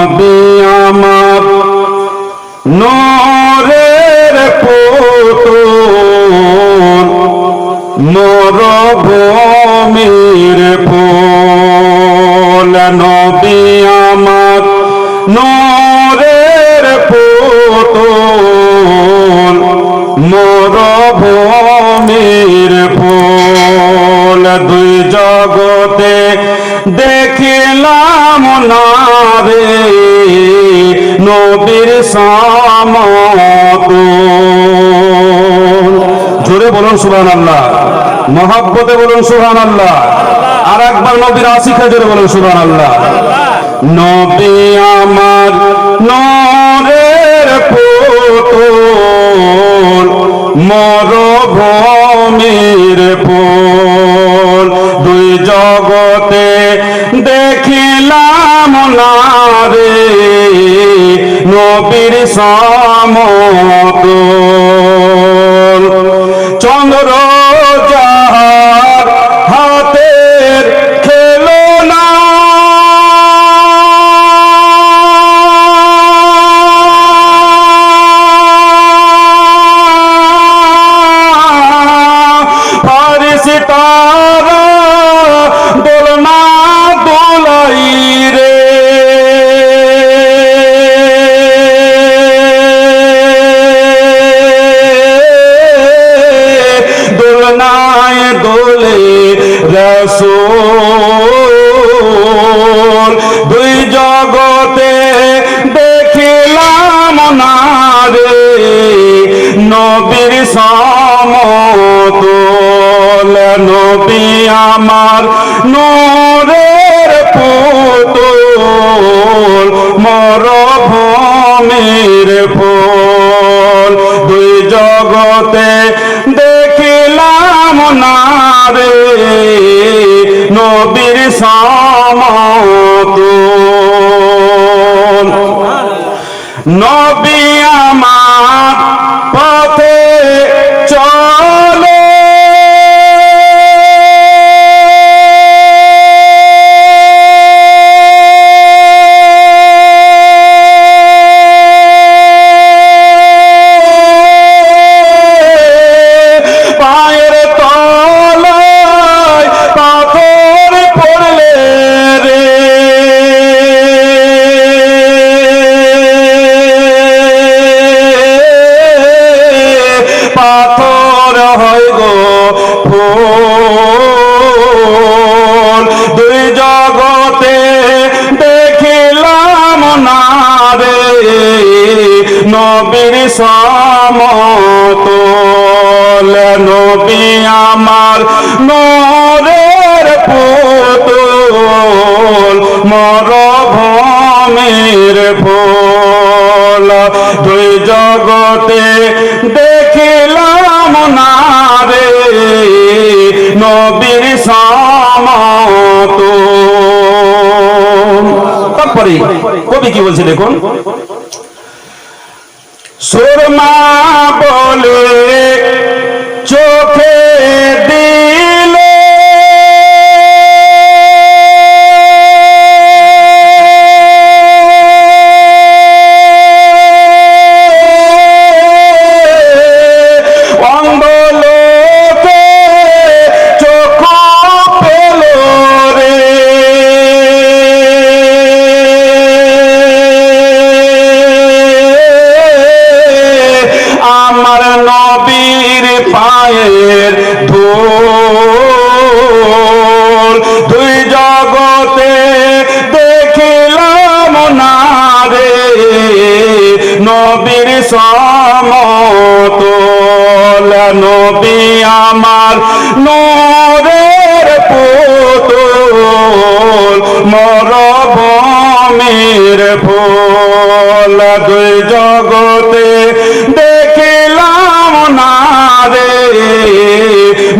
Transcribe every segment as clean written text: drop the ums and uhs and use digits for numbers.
নবী আমার নূরের পুতুল মরুভূমির ফুল নবী আমার নূরের পুতুল মরুভূমির ফুল দুই জগতে দেখিলাম না রে নবীর সমতুল। জোরে বলুন সুবহানাল্লাহ, মহব্বতে বলুন সুবহানাল্লাহ, আর একবার নবীর আশিকে জোরে বলুন সুবহানাল্লাহ। নবী আমার নূরের পুতুল মরুভূমির ফুল দুই জগতে দেখিলাম না রে নবীর সমতুল। চন্দ্র যাহার হাতের খেলনা ফারিস্তারা দোলনা দোলাই রে দোলনায় দোলে রাসূল দুই জগতে দেখিলাম না রে নবীর সমতুল। নবী আমার নূরের পুতুল মরুভূমির ফুল দুই জগতে দেখিলাম না রে নবীর সমতুল। নবী আমার পথে চলে পায়ের তলায় পাথর পড়লে রে পাথর হয় গো ফুল দুই জগতে দেখিলাম না রে নবীর সমতুল। নবী আমার নূরের পুতুল মরুভূমির ফুল দুই জগতে দেখিলাম না রে নবীর সমতুল। তারপরে কবি কি বলছে দেখুন, সুরমা বলে চোখে দিলে অন্ধলোকে চোখ পেল রে আমার নবীর পায়ের ধুল দুই জগতে দেখিলাম না রে নবীর সমতুল। নবী আমার নূরের পুতুল মরুভূমির ফুল দুই জগতে দেখিলাম না রে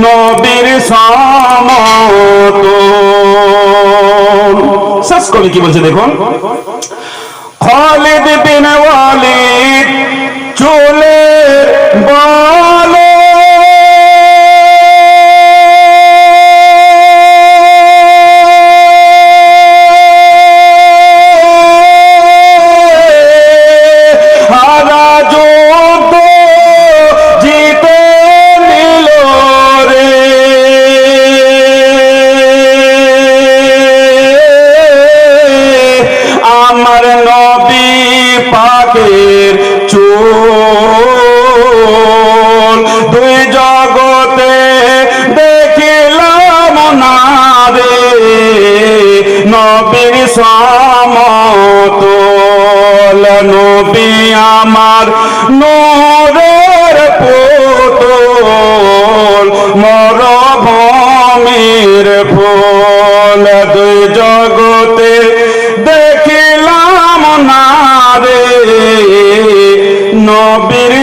নবীর সমতুল। শেষ কবি কি বলছে দেখুন, খালিদ বিন ওয়ালিদ চুলের বলে সমতল নবী আমার নূরের পুতুল মরভূমির ফুল দুই জগতে দেখিলাম না রে নবীর